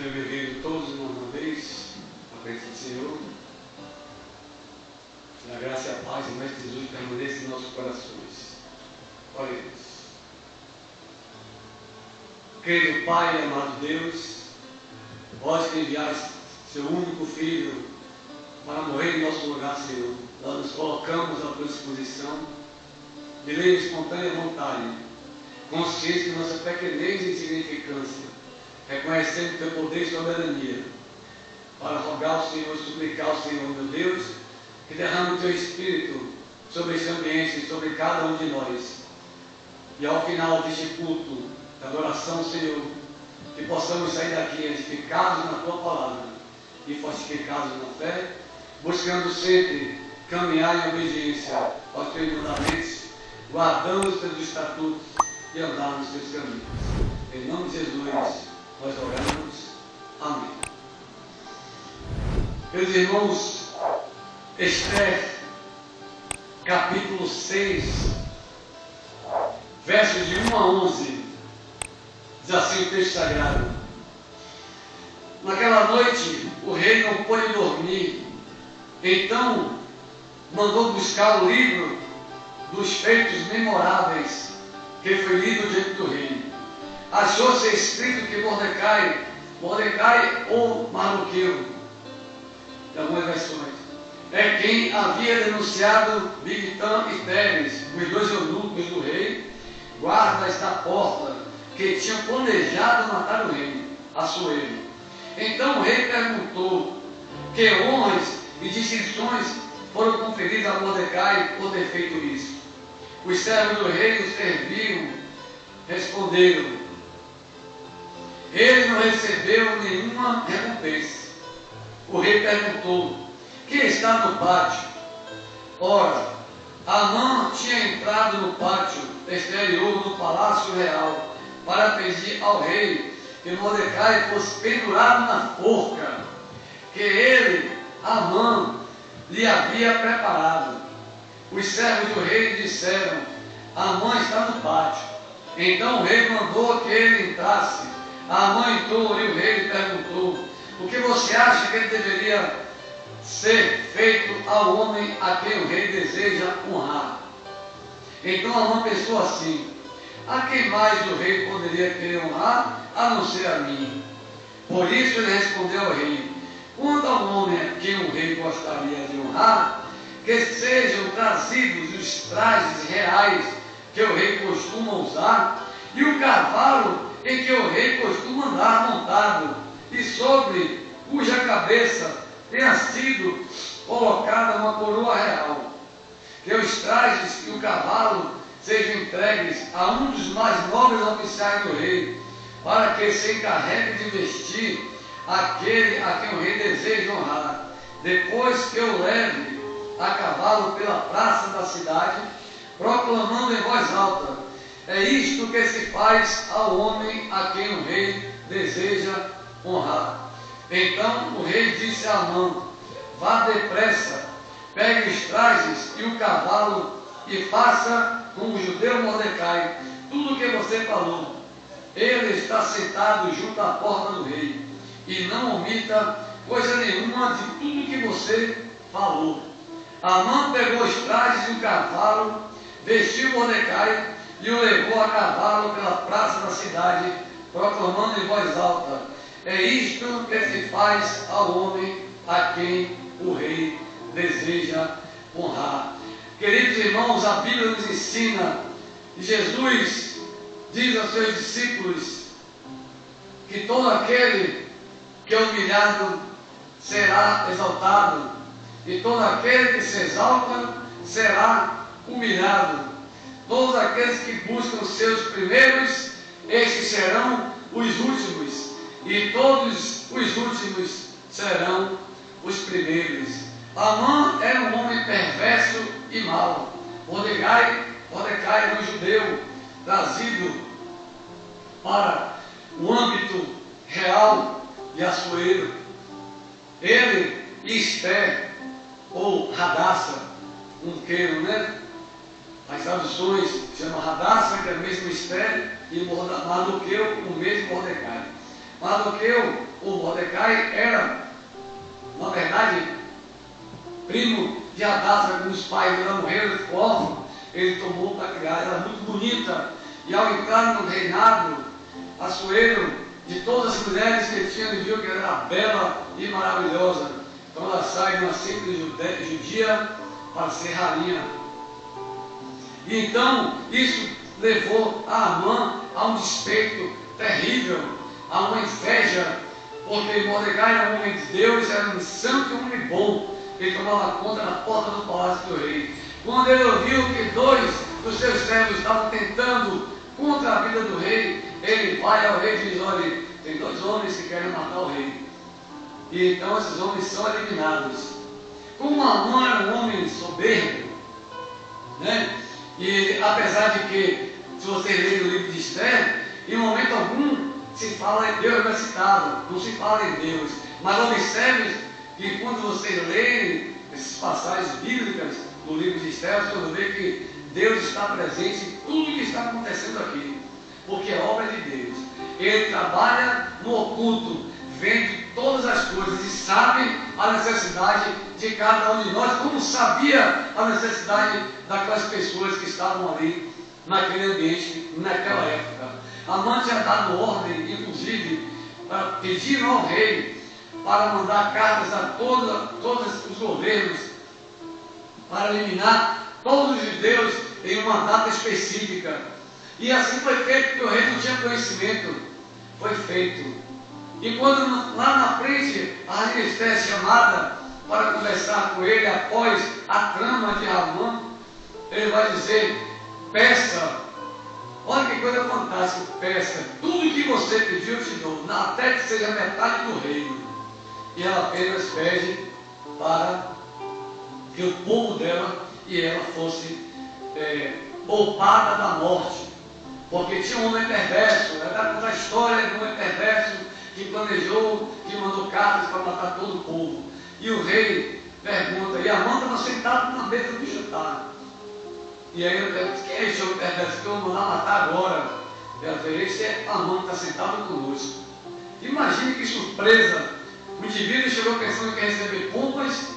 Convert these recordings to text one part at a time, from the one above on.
Sejam bem-vindos todos uma vez à presença do Senhor. Que a graça e a paz do Mestre Jesus permaneçam em nossos corações. Oremos. Querido Pai, amado Deus, vós que enviaste seu único Filho para morrer em nosso lugar, Senhor, nós nos colocamos à tua disposição de livre e espontânea vontade, consciente de nossa pequenez e insignificância, reconhecendo teu poder e soberania, para rogar ao Senhor e suplicar ao Senhor, meu Deus, que derrame o teu Espírito sobre esse ambiente, sobre cada um de nós. E ao final deste culto, da adoração, Senhor, que possamos sair daqui edificados na tua palavra e fortificados na fé, buscando sempre caminhar em obediência aos teus mandamentos, guardando os teus estatutos e andar nos teus caminhos. Em nome de Jesus, nós oramos. Amém. Meus irmãos, Esther, capítulo 6, versos de 1 a 11, diz assim o texto sagrado: naquela noite o rei não pôde dormir, então mandou buscar o livro dos feitos memoráveis que foi lido diante do rei. Achou-se escrito que Mordecai ou Mardoqueu, de algumas versões, é quem havia denunciado Bigtan e Teres, os dois eunucos do rei, guardas da porta, que tinham planejado matar o rei, Assuero. Então o rei perguntou que honras e distinções foram conferidas a Mordecai por ter feito isso. Os servos do rei o serviam, responderam: ele não recebeu nenhuma recompensa. O rei perguntou: quem está no pátio? Ora, Amã tinha entrado no pátio exterior do palácio real para pedir ao rei que Mordecai fosse pendurado na forca que ele, Amã, lhe havia preparado. Os servos do rei disseram: Amã está no pátio. Então o rei mandou que ele entrasse. Amã entrou e o rei lhe perguntou: o que você acha que ele deveria ser feito ao homem a quem o rei deseja honrar? Então Amã pensou assim: a quem mais o rei poderia querer honrar a não ser a mim? Por isso ele respondeu ao rei: quanto ao homem a quem o rei gostaria de honrar, que sejam trazidos os trajes reais que o rei costuma usar e o cavalo em que o rei costuma andar montado, e sobre cuja cabeça tenha sido colocada uma coroa real. Que os trajes e o cavalo sejam entregues a um dos mais nobres oficiais do rei, para que se encarregue de vestir aquele a quem o rei deseja honrar. Depois que eu leve a cavalo pela praça da cidade, proclamando em voz alta: é isto que se faz ao homem a quem o rei deseja honrar. Então o rei disse a Amã: vá depressa, pegue os trajes e o cavalo e faça com o judeu Mordecai tudo o que você falou. Ele está sentado junto à porta do rei, e não omita coisa nenhuma de tudo que você falou. Amã pegou os trajes e o cavalo, vestiu Mordecai e o levou a cavalo pela praça da cidade, proclamando em voz alta: é isto que se faz ao homem a quem o rei deseja honrar. Queridos irmãos, a Bíblia nos ensina, e Jesus diz aos seus discípulos, que todo aquele que é humilhado será exaltado, e todo aquele que se exalta será humilhado. Todos aqueles que buscam seus primeiros, estes serão os últimos, e todos os últimos serão os primeiros. Amã era um homem perverso e mau. Mordecai era um judeu trazido para o âmbito real de Assuero. Ele e Esther, ou Radassa, um queiro, né? As traduções chamam Radassa, que é o mesmo Esther, e Mardoqueu, o mesmo Mordecai. Mardoqueu, o Mordecai, era, na verdade, primo de Hadassa, quando os pais dela morreram, ficou órfão, ele tomou para criar, ela era muito bonita, e ao entrar no reinado, Assuero, de todas as mulheres que ele tinha, ele viu que ela era bela e maravilhosa. Então ela sai de uma simples judia para ser rainha. E então isso levou a Amã a um despeito terrível, a uma inveja, porque Mordecai era um homem de Deus, era um santo e um homem bom. Ele tomava conta na porta do palácio do rei. Quando ele ouviu que dois dos seus servos estavam tentando contra a vida do rei, ele vai ao rei e diz: olha, tem dois homens que querem matar o rei. E então esses homens são eliminados. Como Amã era um homem soberbo, né? E apesar de que, se você ler o livro de Esther, em momento algum se fala em Deus, não é citado, não se fala em Deus. Mas observe que quando você lê essas passagens bíblicas do livro de Esther, você vai ver que Deus está presente em tudo que está acontecendo aqui, porque é obra de Deus. Ele trabalha no oculto, vende todas as coisas e sabe a necessidade de cada um de nós, como sabia a necessidade daquelas pessoas que estavam ali naquele ambiente, naquela época. Amã tinha dado ordem, inclusive, para pedir ao rei para mandar cartas a todos os governos para eliminar todos os judeus em uma data específica. E assim foi feito, porque o rei não tinha conhecimento. Foi feito. E quando lá na frente a rainha Esther é chamada para conversar com ele após a trama de Amã, ele vai dizer: peça, olha que coisa fantástica, peça, tudo que você pediu eu te dou, até que seja metade do reino. E ela apenas pede para que o povo dela e ela fosse poupada da morte, porque tinha um homem perverso, ela conta a história de um homem perverso que planejou, que mandou cartas para matar todo o povo. E o rei pergunta, e Amã estava sentado na mesa do jantar. E aí eu pergunto: quem é esse homem perverso que eu vou mandar matar agora? Ela diz: esse é Amã que está sentado conosco. Imagine que surpresa! O indivíduo chegou pensando que ia receber pompas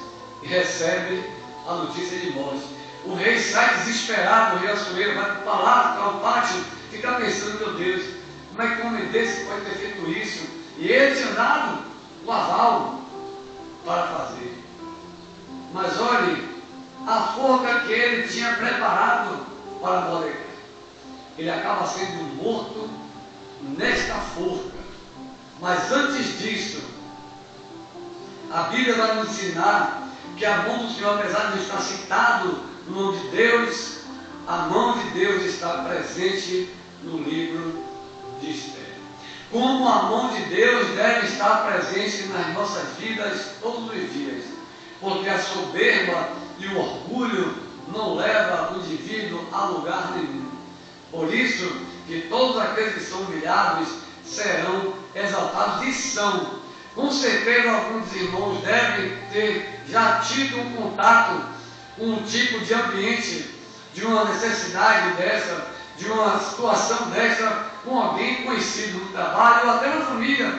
e recebe a notícia de morte. O rei sai desesperado, o rei Assuero vai para o palácio, para o pátio, fica pensando: meu Deus, como é que um homem desse pode ter feito isso? E ele tinha dado o aval para fazer. Mas olhe, a forca que ele tinha preparado para Mordecai, ele acaba sendo morto nesta forca. Mas antes disso, a Bíblia vai nos ensinar que a mão do Senhor, apesar de não estar citado no nome de Deus, a mão de Deus está presente no livro de Esther. Como a mão de Deus deve estar presente nas nossas vidas todos os dias, porque a soberba e o orgulho não leva o indivíduo a lugar nenhum. Por isso que todos aqueles que são humilhados serão exaltados, e são. Com certeza alguns irmãos devem ter já tido um contato com um tipo de ambiente, de uma necessidade dessa, de uma situação dessa, com alguém conhecido no trabalho, ou até na família,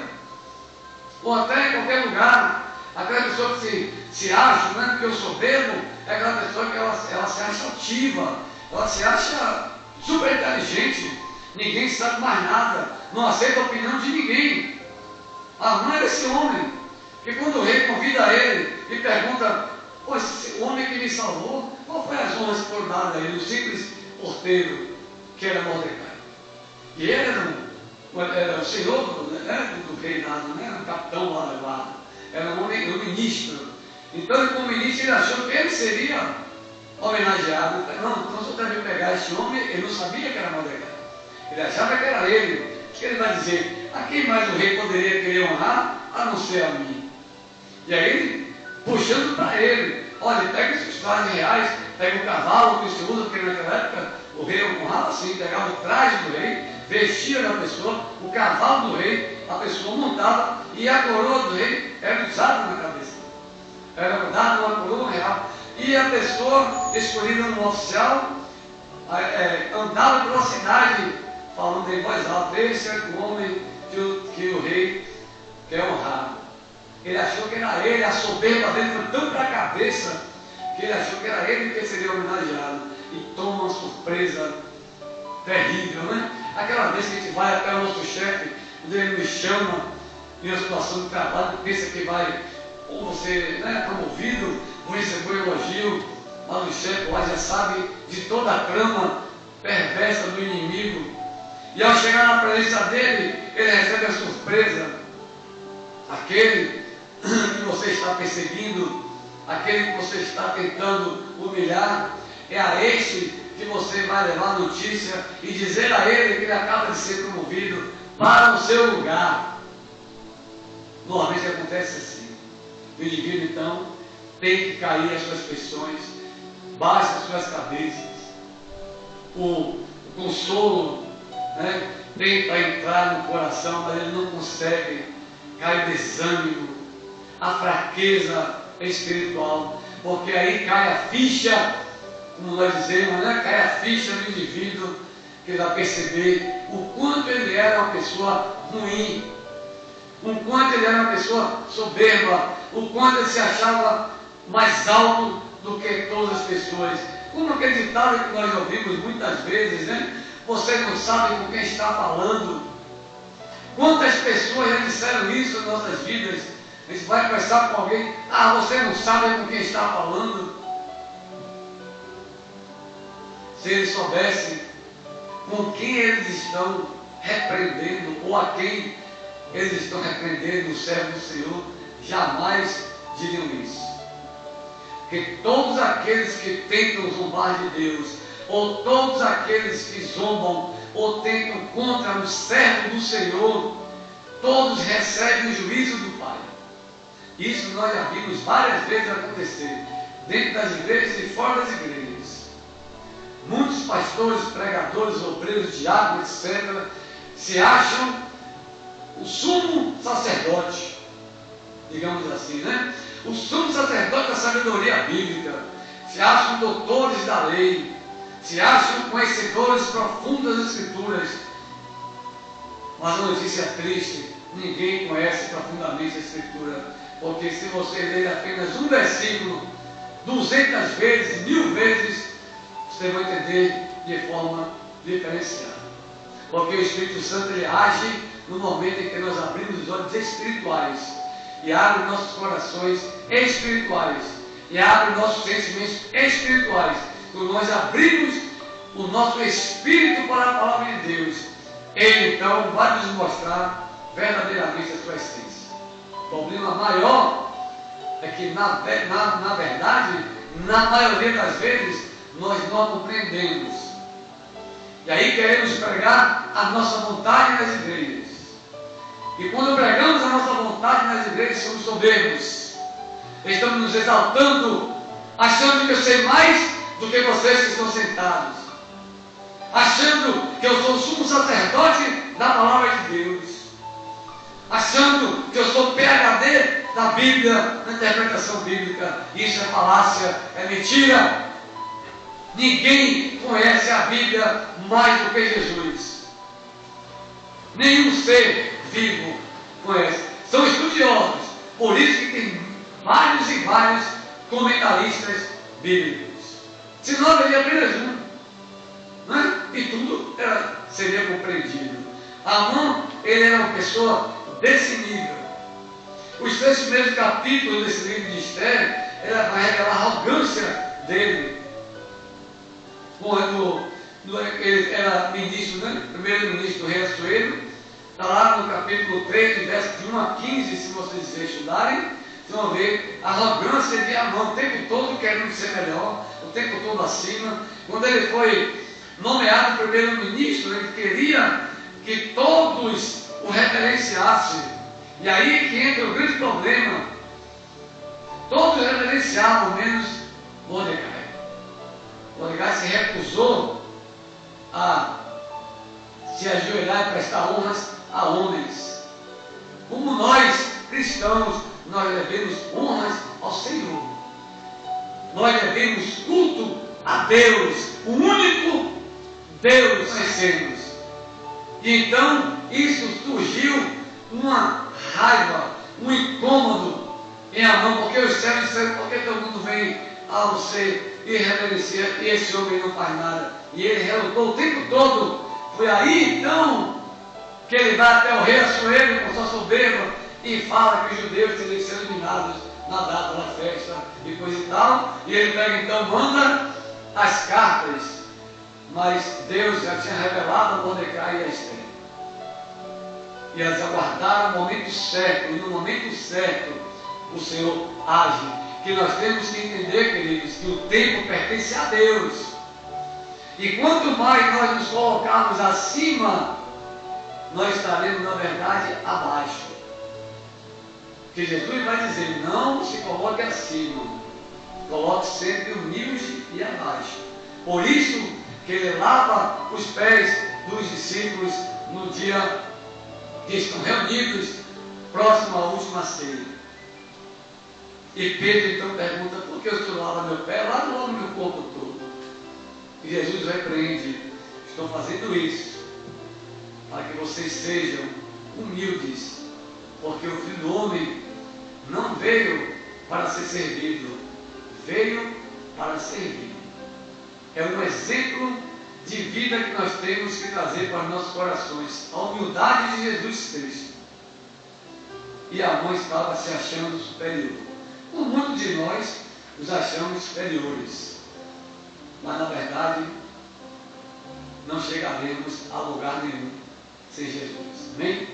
ou até em qualquer lugar. Aquela pessoa que se acha, né, porque eu sou soberbo, é aquela pessoa que ela se acha ativa, ela se acha super inteligente, ninguém sabe mais nada, não aceita a opinião de ninguém. Amã era esse homem, que quando o rei convida ele e pergunta: pô, esse homem que me salvou, qual foi as honras que foram dadas a ele? O simples porteiro, que era Mordecai. E ele era o senhor, né, do reinado, não era um capitão lá da guarda, era um homem, um ministro. Então, como ministro, ele achou que ele seria homenageado. Não, então só deve pegar esse homem. Ele não sabia que era Mordecai, ele achava que era ele. O que ele vai dizer? A quem mais o rei poderia querer honrar a não ser a mim? E aí ele, puxando para ele: olha, pega esses trajes reais, pega o cavalo que se usa, porque naquela época o rei honrava assim, pegava o traje do rei, vestia da pessoa, o cavalo do rei, a pessoa montava, e a coroa do rei era usada na cabeça. Era dada uma coroa real. E a pessoa escolhida no oficial andava pela cidade falando em voz alta: esse é o homem que o rei quer honrar. Ele achou que era ele, a soberba dele foi tão para a cabeça, que ele achou que era ele que seria homenageado. E toma uma surpresa terrível, né? Aquela vez que a gente vai até o nosso chefe, quando ele nos chama em uma situação de trabalho, pensa que vai, ou você, né, promovido, ou receber um elogio, mas o chefe lá já sabe de toda a trama perversa do inimigo. E ao chegar na presença dele, ele recebe a surpresa. Aquele que você está perseguindo, aquele que você está tentando humilhar, é a este que você vai levar notícia e dizer a ele que ele acaba de ser promovido para o seu lugar. Normalmente acontece assim. O indivíduo então tem que cair as suas pressões, baixa as suas cabeças. O consolo, né, tenta entrar no coração, mas ele não consegue. Cai o desânimo, a fraqueza espiritual, porque aí cai a ficha, como nós dizemos, né? Cai a ficha do indivíduo, que ele vai perceber o quanto ele era uma pessoa ruim, o quanto ele era uma pessoa soberba, o quanto ele se achava mais alto do que todas as pessoas. Como aquele ditado que nós ouvimos muitas vezes, né? Você não sabe com quem está falando. Quantas pessoas já disseram isso em nossas vidas? A gente vai conversar com alguém, você não sabe com quem está falando. Se eles soubessem com quem eles estão repreendendo, ou a quem eles estão repreendendo, o servo do Senhor, jamais diriam isso. Porque todos aqueles que tentam zombar de Deus, ou todos aqueles que zombam ou tentam contra o servo do Senhor, todos recebem o juízo do Pai. Isso nós já vimos várias vezes acontecer, dentro das igrejas e fora das igrejas. Muitos pastores, pregadores, obreiros, diáconos, etc., se acham o sumo sacerdote, digamos assim, né? O sumo sacerdote da sabedoria bíblica, se acham doutores da lei, se acham conhecedores profundos das Escrituras. Mas a notícia triste, ninguém conhece profundamente a Escritura, porque se você ler apenas um versículo 200 vezes, 1000 vezes, você vai entender de forma diferenciada. Porque o Espírito Santo ele age no momento em que nós abrimos os olhos espirituais e abre nossos corações espirituais e abre nossos sentimentos espirituais. Quando nós abrimos o nosso espírito para a palavra de Deus, Ele então vai nos mostrar verdadeiramente a sua essência. O problema maior é que na verdade, na maioria das vezes, nós não compreendemos. E aí queremos pregar a nossa vontade nas igrejas. E quando pregamos a nossa vontade nas igrejas, somos soberbos. Estamos nos exaltando, achando que eu sei mais do que vocês que estão sentados, achando que eu sou o sumo sacerdote da palavra de Deus, achando que eu sou PhD da Bíblia, na interpretação bíblica. Isso é falácia, é mentira. Ninguém conhece a Bíblia mais do que Jesus. Nenhum ser vivo conhece. São estudiosos, por isso que tem vários e vários comentaristas bíblicos. Se não, haveria apenas um, né? E tudo seria compreendido. Amã, ele era uma pessoa desse nível. Os 3 primeiros capítulos desse livro de Esther, ela vai revelar a arrogância dele. Quando ele era ministro, né? Primeiro-ministro do rei Assuero, está lá no capítulo 3, versos de 1 a 15, se vocês estudarem, vocês vão ver a arrogância de Amã, o tempo todo querendo ser melhor, o tempo todo acima. Quando ele foi nomeado primeiro-ministro, ele queria que todos o reverenciassem. E aí que entra o grande problema. Todos reverenciavam, menos Mordecai. Mordecai se recusou a se ajoelhar e prestar honras a homens. Como nós, cristãos, nós devemos honras ao Senhor. Nós devemos culto a Deus, o único Deus conhecemos. E então, isso surgiu uma raiva, um incômodo em Amã, porque os servos disseram, por que todo mundo vem a você e reverencia, e esse homem não faz nada? E ele relutou o tempo todo. Foi aí então que ele vai até o rei Assuero com sua soberba e fala que os judeus teriam que ser eliminados na data da festa e coisa e tal. E ele pega então, manda as cartas, mas Deus já tinha revelado a Mordecai e a Esther. E elas aguardaram o momento certo, e no momento certo o Senhor age. Que nós temos que entender, queridos, que o tempo pertence a Deus. E quanto mais nós nos colocarmos acima, nós estaremos, na verdade, abaixo. Que Jesus vai dizer, não se coloque acima, coloque sempre humilde e abaixo. Por isso que ele lava os pés dos discípulos no dia que estão reunidos, próximo à última ceia. E Pedro então pergunta, por que o Senhor lava meu pé? Lava logo meu corpo todo. E Jesus repreende, estou fazendo isso para que vocês sejam humildes, porque o Filho do Homem não veio para ser servido, veio para servir. É um exemplo de vida que nós temos que trazer para os nossos corações, a humildade de Jesus Cristo. E a mãe estava se achando superior. Por muitos de nós nos achamos superiores, mas na verdade não chegaremos a lugar nenhum sem Jesus. Amém?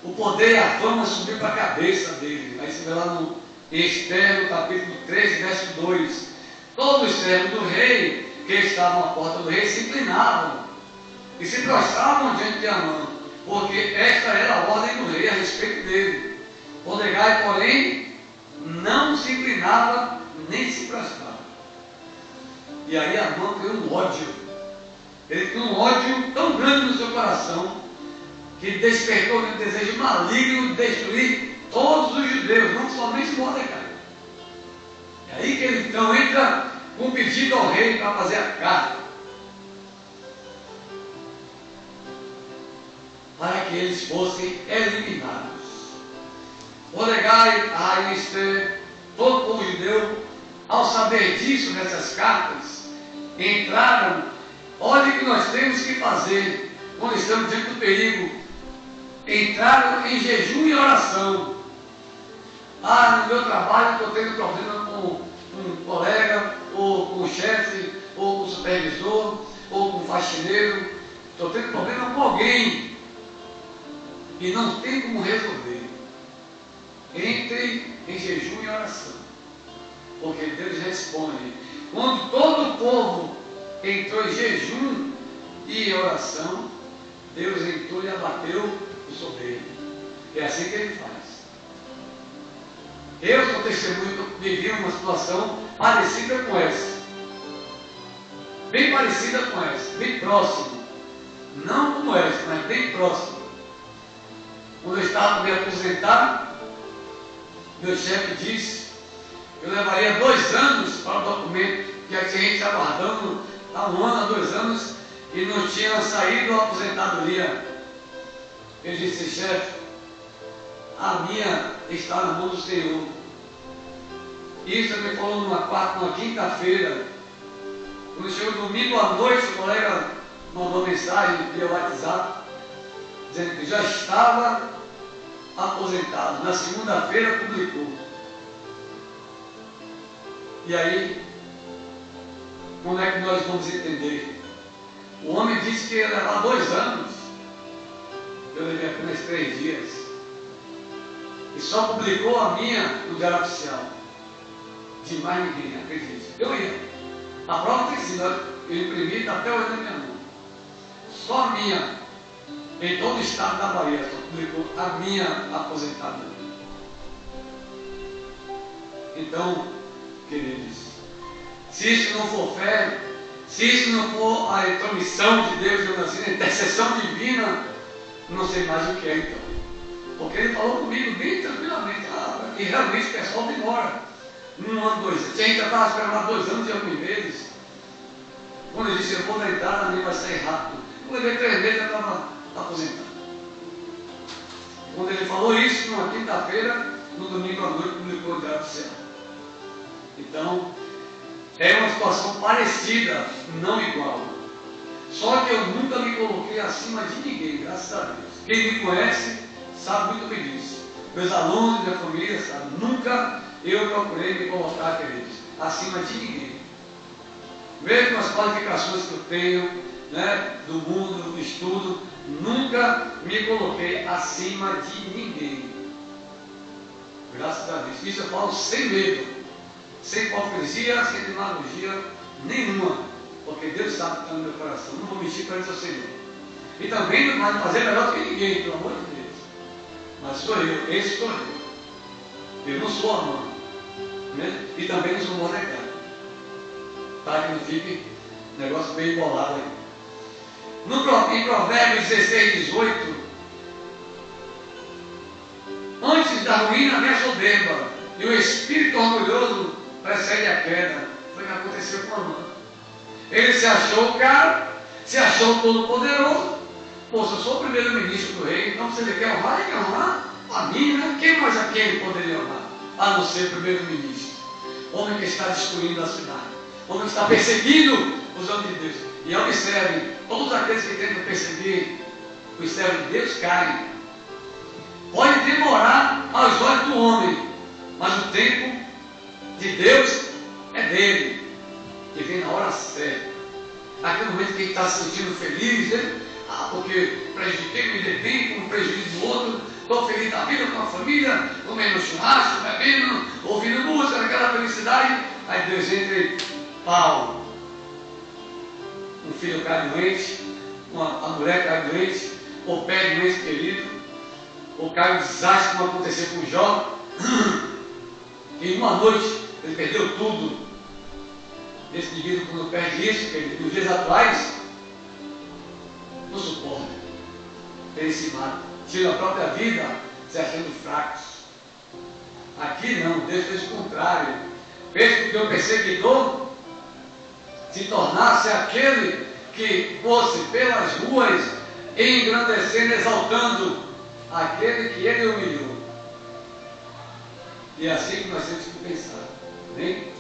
O poder e a fama subiu para a cabeça dele. Aí você vê lá no Esther, no capítulo 3, verso 2. Todos os servos do rei que estavam à porta do rei se inclinavam e se prostravam diante de Amã, porque esta era a ordem do rei a respeito dele. Mordecai, porém, não se inclinava nem se prostrava. E aí Amã criou um ódio. Ele criou um ódio tão grande no seu coração que despertou um desejo maligno de destruir todos os judeus, não somente Mordecai. É aí que ele então entra com um pedido ao rei para fazer a carta, para que eles fossem eliminados. Mordecai, a rainha Esther, todo o povo judeu, ao saber disso, nessas cartas, entraram. Olha o que nós temos que fazer quando estamos diante do perigo. Entraram em jejum e oração. No meu trabalho estou tendo problema com um colega, ou com o chefe, ou com o supervisor, ou com o faxineiro. Estou tendo problema com alguém e não tem como resolver. Entre em jejum e oração, porque Deus responde. Quando todo o povo entrou em jejum e oração, Deus entrou e abateu o soberbo. É assim que ele faz. Eu sou testemunho, vivi uma situação parecida com essa, bem parecida com essa, bem próximo, não como essa, mas bem próximo. Quando eu estava para me aposentar, meu chefe disse que eu levaria 2 anos para o documento, que a gente está aguardando há 1 ano, há 2 anos, e não tinha saído a aposentadoria. Eu disse, chefe, a minha está na mão do Senhor. Isso ele me falou numa quinta-feira. Quando chegou domingo à noite, o colega mandou mensagem via WhatsApp, dizendo que já estava aposentado. Na segunda-feira publicou. E aí, como é que nós vamos entender? O homem disse que ia levar 2 anos. Eu levei apenas 3 dias. E só publicou a minha no Diário Oficial. De mais ninguém, acredite. Eu ia. A prova tem sido, eu imprimi até hoje na minha mão. Só a minha, em todo o estado da Bahia, só publicou a minha aposentadoria. Então, queridos, se isso não for fé, se isso não for a intromissão de Deus, assim, a intercessão divina, não sei mais o que é então. Porque ele falou comigo bem tranquilamente, e realmente o pessoal demora. 1 ano, 2 anos. Tinha que estava esperando 2 anos e alguns meses. Quando ele disse, eu vou na entrada, a minha vai sair rápido. Eu levei 3 meses, eu estava aposentado. Quando ele falou isso, numa quinta-feira, no domingo à noite, publicou o Diário Oficial. Então, é uma situação parecida, não igual. Só que eu nunca me coloquei acima de ninguém, graças a Deus. Quem me conhece sabe muito bem disso. Meus alunos, minha família, sabem. Nunca eu procurei me colocar, queridos, acima de ninguém. Mesmo as qualificações que eu tenho, né, do mundo, do estudo, nunca me coloquei acima de ninguém. Graças a Deus. Isso eu falo sem medo, sem hipocrisia, sem demagogia nenhuma, porque Deus sabe o que está no meu coração. Não vou mentir para o Senhor. E também não vai fazer melhor do que ninguém, pelo amor de Deus. Mas sou eu, esse sou eu. Eu não sou Amã, né? E também não sou Mordecai. Para que não fique um negócio meio bolado aí. Em Provérbios 16, 18, antes da ruína vem a soberba, e o espírito orgulhoso precede a queda. Foi o que aconteceu com Amã. Ele se achou o cara, se achou todo poderoso. Pô, se eu sou o primeiro-ministro do rei, então se ele quer honrar, ele quer honrar a mim, né? Quem mais a quem ele poderia honrar? A não ser o primeiro-ministro. Homem que está destruindo a cidade. Homem que está perseguindo os homens de Deus. E observe, todos aqueles que tentam perseguir os servos de Deus caem. Pode demorar aos olhos do homem, mas o tempo de Deus é dele. E vem na hora certa. Naquele momento que ele está se sentindo feliz, né? Porque prejudiquei, me dei bem com o prejuízo do outro, estou feliz da vida com a família, comendo churrasco, bebendo, ouvindo música, naquela felicidade. Aí Deus entra e pau. Um filho cai doente, a mulher cai doente, ou perde um ente querido, ou cai um desastre, como aconteceu com Jó. Em uma noite ele perdeu tudo. Esse indivíduo, quando perde isso, nos dias atuais, não suporta. Ele se mata, tira a própria vida, se achando fracos. Aqui não, Deus fez o contrário. Fez com que o perseguidor se tornasse aquele que fosse pelas ruas engrandecendo, exaltando aquele que ele humilhou. E é assim que nós temos que pensar. Bem?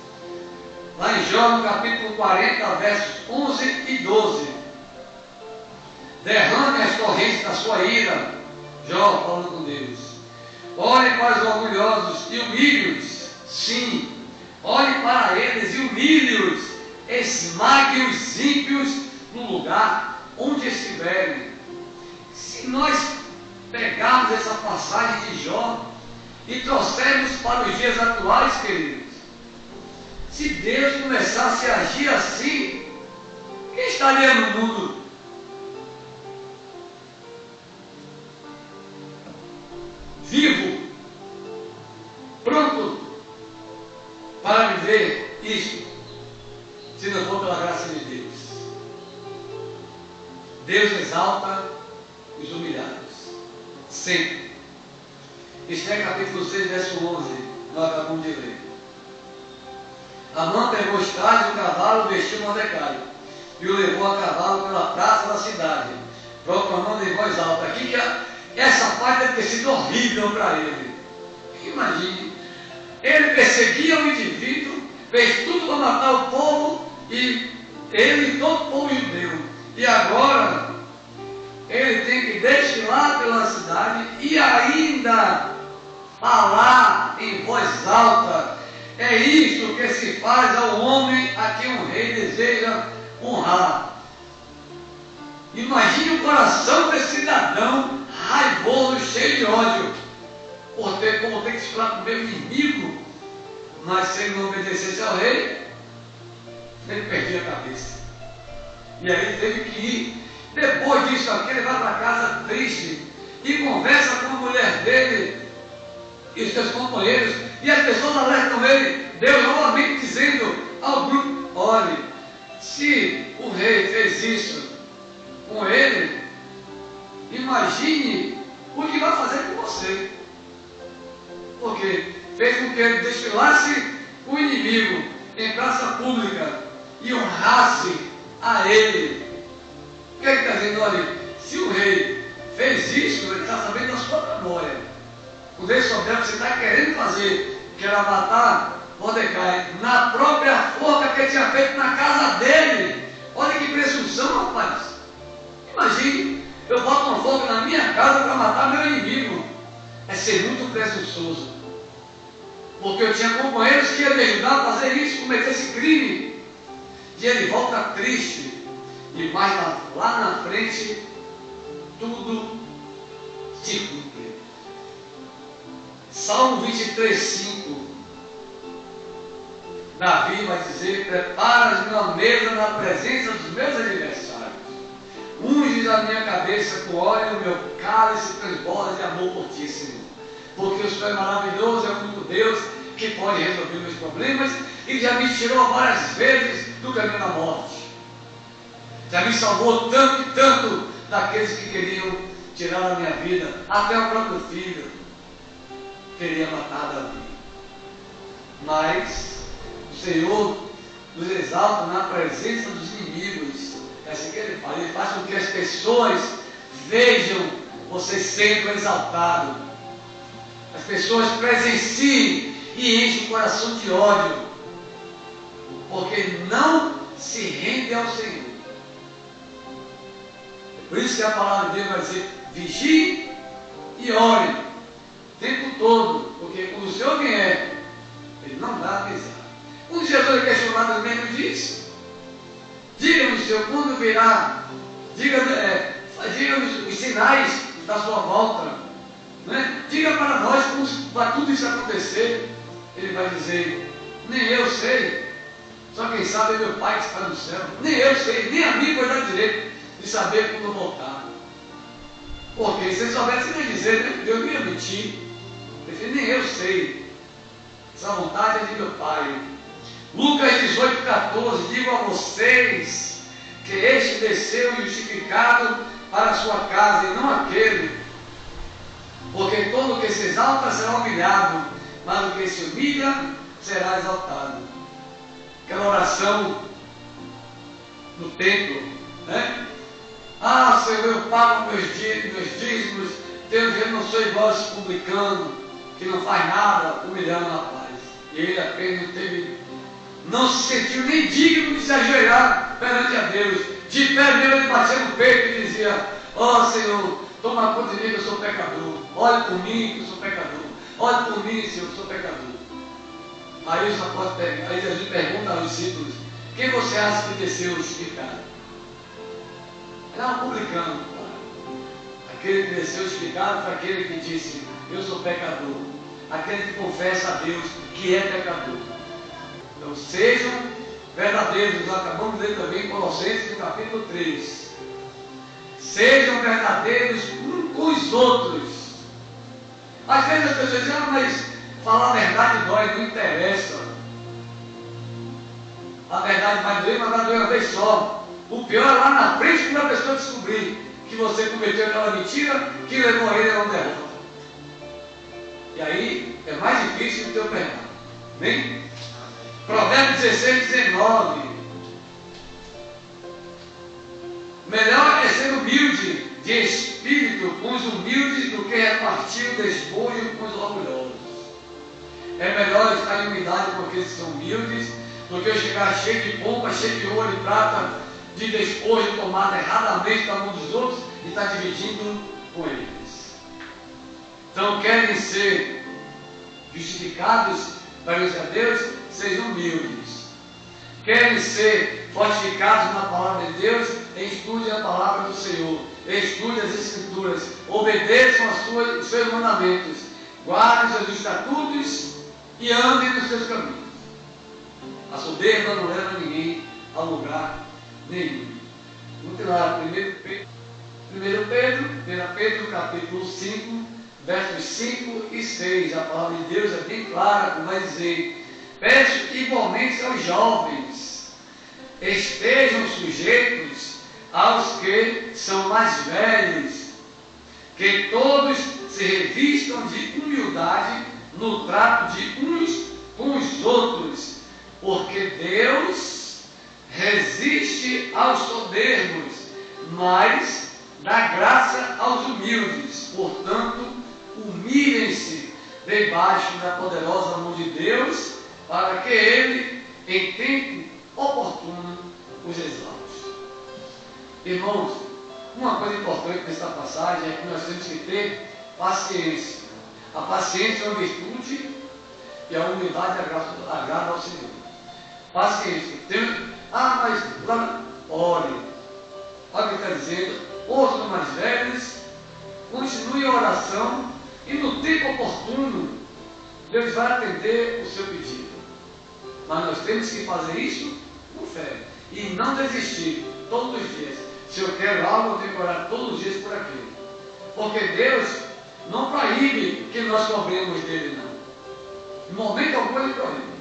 Lá em Jó, no capítulo 40, versos 11 e 12. Derrame as correntes da sua ira. Jó falando com Deus. Olhe para os orgulhosos e humilhe-os. Sim, olhe para eles e humilhe-os. Esmague os ímpios no lugar onde estiverem. Se nós pegarmos essa passagem de Jó e trouxermos para os dias atuais, queridos, se Deus começasse a agir assim, quem estaria no mundo? Vivo, pronto para viver isso, se não for pela graça de Deus. Deus exalta os humilhados, sempre. Esther capítulo 6, verso 11, nós acabamos de ler. Amã pegou os trajes do cavalo, vestiu Mordecai e o levou a cavalo pela praça da cidade, proclamando em voz alta. Aqui que essa parte deve ter sido horrível para ele. Imagine, ele perseguia o indivíduo, fez tudo para matar o povo, e ele e todo o povo judeu. E agora ele tem que desfilar pela cidade e ainda falar em voz alta. É isso que se faz ao homem a quem um rei deseja honrar. Imagine o coração desse cidadão raivoso, cheio de ódio, por ter que desfilar com o meu inimigo, mas se ele não obedecesse ao rei, ele perdia a cabeça. E aí ele teve que ir. Depois disso aqui, ele vai para casa triste e conversa com a mulher dele e os seus companheiros, e as pessoas alertam ele. Deus novamente dizendo ao grupo: olhe, se o rei fez isso com ele, imagine o que vai fazer com você. Porque fez com que ele desfilasse o inimigo em praça pública e honrasse a ele. que ele está dizendo? Olha, se o rei fez isso, ele está sabendo da sua memória. Quando ele souber o que você está querendo fazer, que era matar Mordecai, na própria forca que ele tinha feito na casa dele. Olha que presunção, rapaz. Imagine, eu boto uma forca na minha casa para matar meu inimigo. É ser muito presunçoso. Porque eu tinha companheiros que iam me ajudar a fazer isso, cometer esse crime. E ele volta triste. E mais lá na frente, tudo se cumpre. Salmo 23:5. Davi vai dizer: preparas-me uma mesa na presença dos meus adversários. Unges a minha cabeça com óleo, o meu cálice transborda de amor por ti, Senhor. Porque o Senhor é maravilhoso, é o único Deus que pode resolver meus problemas e já me tirou várias vezes do caminho da morte. Já me salvou tanto e tanto daqueles que queriam tirar a minha vida. Até o próprio filho queria matar Davi. Mas o Senhor nos exalta na presença dos inimigos. É assim que ele faz. Ele faz com que as pessoas vejam você sendo exaltado. As pessoas presenciem e enchem o coração de ódio. Porque não se rende ao Senhor. É por isso que a palavra de Deus vai dizer: vigie e ore o tempo todo. Porque quando o Senhor vier, Ele não vai avisar. Quando Jesus é questionado, ele mesmo diz: diga-me, Senhor, quando virá? Diga-me os sinais da sua volta. Né? Diga para nós como vai tudo isso acontecer. Ele vai dizer: nem eu sei. Só quem sabe é meu Pai que está no céu. Nem eu sei, nem a mim vai dar direito de saber quando eu voltar. Porque se ele soubesse, ele ia dizer, né? Eu não ia mentir. Ele disse: nem eu sei. Essa vontade é de meu Pai. Lucas 18:14, digo a vocês que este desceu justificado para a sua casa e não aquele. Porque todo o que se exalta será humilhado, mas o que se humilha será exaltado. Aquela oração no templo, né? Ah, Senhor, eu pago meus dízimos, tenho dinheiro, não sou igual a esse publicano, que não faz nada, humilhando a paz. E ele apenas não se sentiu nem digno de se ajoelhar perante a Deus. De pé mesmo ele batia no peito e dizia: ó Senhor, toma conta de mim que eu sou pecador. Olhe por mim que eu sou pecador. Olhe por mim, Senhor, que eu sou pecador. Aí Jesus pergunta aos discípulos: quem você acha que desceu justificado? Era um publicano. Aquele que desceu justificado foi aquele que disse: eu sou pecador. Aquele que confessa a Deus que é pecador. Então sejam verdadeiros. Nós acabamos de ler também em Colossenses no capítulo 3. Sejam verdadeiros uns com os outros. Às vezes as pessoas dizem: mas falar a verdade dói, não interessa. A verdade vai doer, mas vai doer uma vez só. O pior é lá na frente, quando a pessoa descobrir que você cometeu aquela mentira que levou ele a uma derrota. E aí é mais difícil o teu perdão. Bem? Provérbios 16:19. Melhor é ser humilde de espírito com os humildes do que repartir o despojo com os orgulhosos. É melhor estar em humildade com aqueles que são humildes do que eu chegar cheio de pompa, cheio de ouro e prata, de despojo tomado erradamente da mão dos outros e estar dividindo com eles. Então, querem ser justificados perante a Deus, sejam humildes. Querem ser fortificados na palavra de Deus, estudem a palavra do Senhor, estudem as Escrituras, obedeçam os seus mandamentos, guardem os seus estatutos e andem nos seus caminhos. A soberba não leva ninguém a lugar nenhum. Vamos ter lá 1 Pedro capítulo 5, versos 5 e 6. A palavra de Deus é bem clara, como vai dizer: peço igualmente aos jovens, estejam sujeitos aos que são mais velhos, que todos se revistam de humildade no trato de uns com os outros, porque Deus resiste aos soberbos, mas dá graça aos humildes. Portanto, humilhem-se debaixo da poderosa mão de Deus, para que Ele, em tempo oportuno, os exalte. Irmãos, uma coisa importante nessa passagem é que nós temos que ter paciência. A paciência é uma virtude e a humildade agrada ao Senhor. Paciência. Mas ore. Olha o que está dizendo. Ouçam mais velhos, continue a oração e no tempo oportuno Deus vai atender o seu pedido. Mas nós temos que fazer isso com fé e não desistir todos os dias. Se eu quero algo, eu tenho que orar todos os dias por aquilo. Porque Deus não proíbe que nós cobremos dele, não. Em momento algum ele proíbe.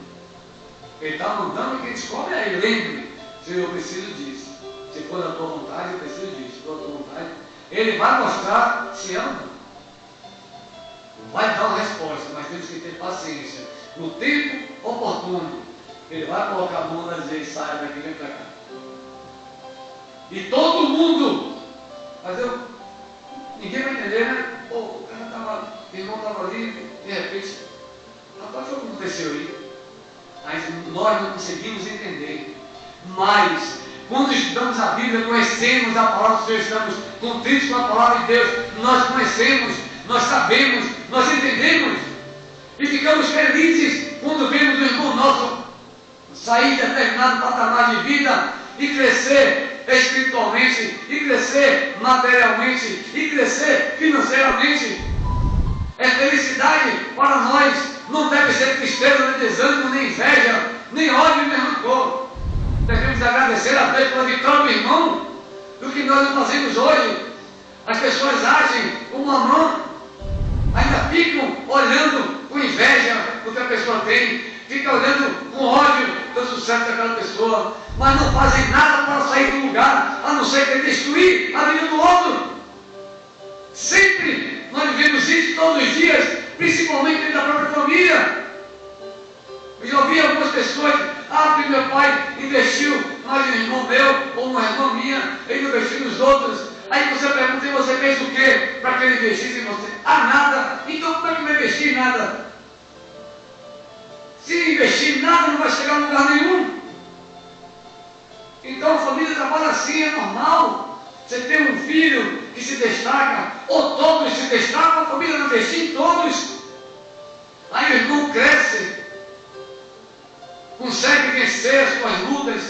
Ele está mandando que descobre aí. Lembre, se eu preciso disso. Se for da tua vontade, eu preciso disso. Se for da tua vontade, ele vai mostrar se ama. Vai dar uma resposta, mas temos que ter paciência. No tempo oportuno, ele vai colocar a mão e dizer: saia daqui, vem para cá. E todo mundo, mas ninguém vai entender, né? Pô, o irmão estava ali, de repente, rapaz, o que aconteceu aí? Mas nós não conseguimos entender. Mas, quando estudamos a Bíblia, conhecemos a palavra do Senhor, estamos contritos com a palavra de Deus, nós conhecemos, nós sabemos, nós entendemos, e ficamos felizes quando vemos o irmão nosso sair de determinado patamar de vida e crescer espiritualmente, e crescer materialmente, e crescer financeiramente. É felicidade para nós, não deve ser tristeza, nem desânimo, nem inveja, nem ódio, nem rancor. Devemos agradecer a Deus pela vitória do irmão, do que nós não fazemos hoje. As pessoas agem como uma mão, ainda ficam olhando com inveja o que a pessoa tem, ficam olhando com ódio do sucesso daquela pessoa, mas não fazem nada para sair do lugar, a não ser que destruir a vida do outro. Sempre nós vivemos isso todos os dias, principalmente dentro da própria família. Eu já ouvi algumas pessoas: porque meu pai investiu, mas um irmão meu ou uma irmã minha, ele investiu nos outros. Aí você pergunta: e você fez o quê para que ele investisse em você? Nada. Então como é que vai investir em nada? Se investir em nada, não vai chegar a lugar nenhum. Então a família trabalha assim, é normal. Você tem um filho que se destaca, ou todos se destacam, a família não investir em todos. Aí o irmão cresce, consegue vencer as suas lutas,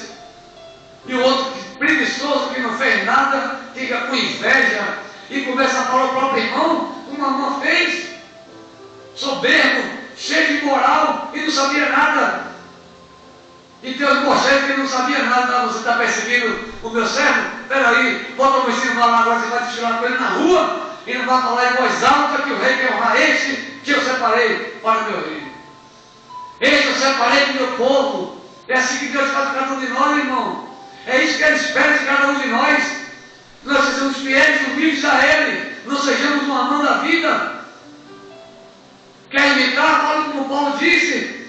e o outro preguiçoso que não fez nada, fica com inveja e começa a falar ao próprio irmão como a irmã fez, soberbo, cheio de moral e não sabia nada. E Deus mostrou que ele não sabia nada. Você está perseguindo o meu servo? Peraí, bota o vestido lá, agora você vai tirar com ele na rua e não vai falar em voz alta que o rei quer honrar este que eu separei para o meu reino. Este eu separei do meu povo. É assim que Deus faz com cada um de nós, irmão. É isso que Ele espera de cada um de nós. Nós sejamos fiéis e humildes a Ele. Não sejamos uma mão da vida. Quer imitar? Fala como Paulo disse.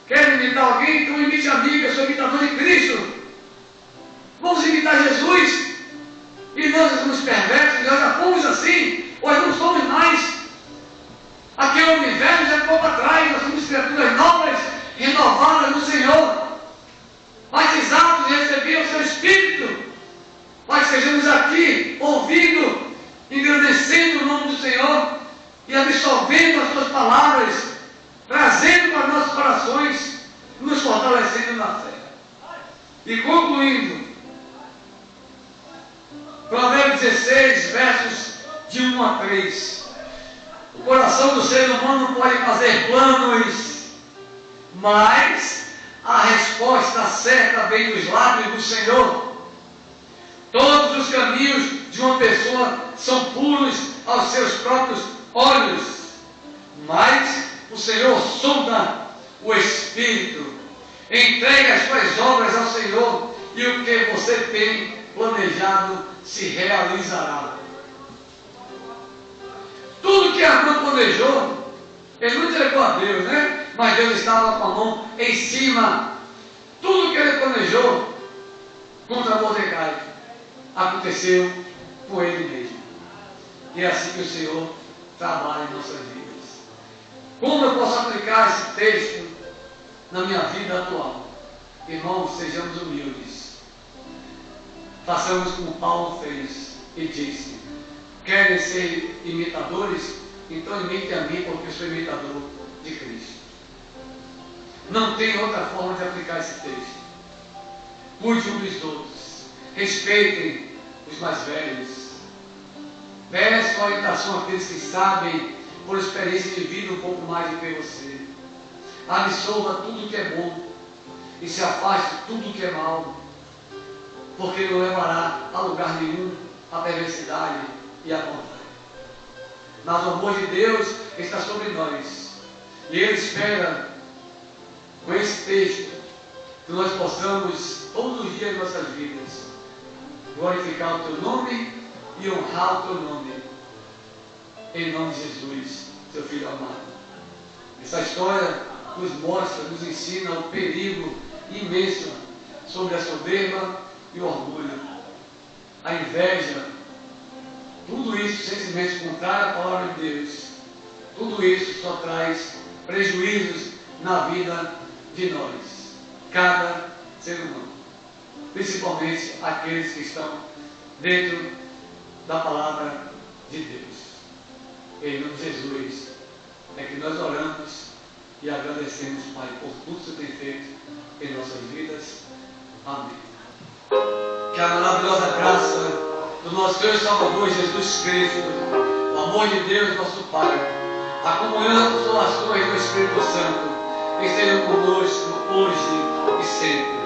Quer imitar alguém? Então imite a mim, que eu sou imitador de Cristo. Vamos imitar Jesus. E nós somos perversos, nós já fomos assim. Hoje não somos mais. Aquele homem velho já ficou para trás. Nós somos criaturas novas, renovadas no Senhor. Batizados e receber o seu Espírito. Mas sejamos aqui ouvindo, engrandecendo o nome do Senhor e absorvendo as suas palavras, trazendo para os nossos corações, nos fortalecendo na fé. E concluindo, Provérbios 16, versos de 1 a 3. O coração do ser humano não pode fazer planos, mas a resposta certa vem dos lábios do Senhor. Todos os caminhos de uma pessoa são puros aos seus próprios olhos, mas o Senhor sonda o Espírito. Entregue as suas obras ao Senhor e o que você tem planejado se realizará. Tudo que Amã planejou, ele não entregou a Deus, né? Mas Deus estava com a mão em cima. Tudo que ele planejou contra Mordecai. aconteceu com Ele mesmo. E é assim que o Senhor trabalha em nossas vidas. Como eu posso aplicar esse texto na minha vida atual? Irmãos, sejamos humildes. Façamos como Paulo fez e disse: querem ser imitadores? Então imitem a mim, porque eu sou imitador de Cristo. Não tem outra forma de aplicar esse texto. Cuide um dos outros. Respeitem os mais velhos. Peçam orientação àqueles que sabem, por experiência de vida, um pouco mais do que você. Absorva tudo que é bom e se afaste de tudo que é mal, porque não levará a lugar nenhum a perversidade e a maldade. Mas o amor de Deus está sobre nós, e Ele espera, com esse texto, que nós possamos, todos os dias de nossas vidas, glorificar o Teu nome e honrar o Teu nome, em nome de Jesus, Teu Filho amado. Essa história nos mostra, nos ensina o perigo imenso sobre a soberba e o orgulho, a inveja, tudo isso, sentimentos contrários à palavra de Deus, tudo isso só traz prejuízos na vida de nós, cada ser humano, principalmente aqueles que estão dentro da palavra de Deus. Em nome de Jesus é que nós oramos e agradecemos, Pai, por tudo que você tem feito em nossas vidas. Amém. Que a maravilhosa graça do nosso Senhor e Salvador Jesus Cristo, o amor de Deus, nosso Pai, a comunhão e as consolações do Espírito Santo estejam conosco hoje e sempre.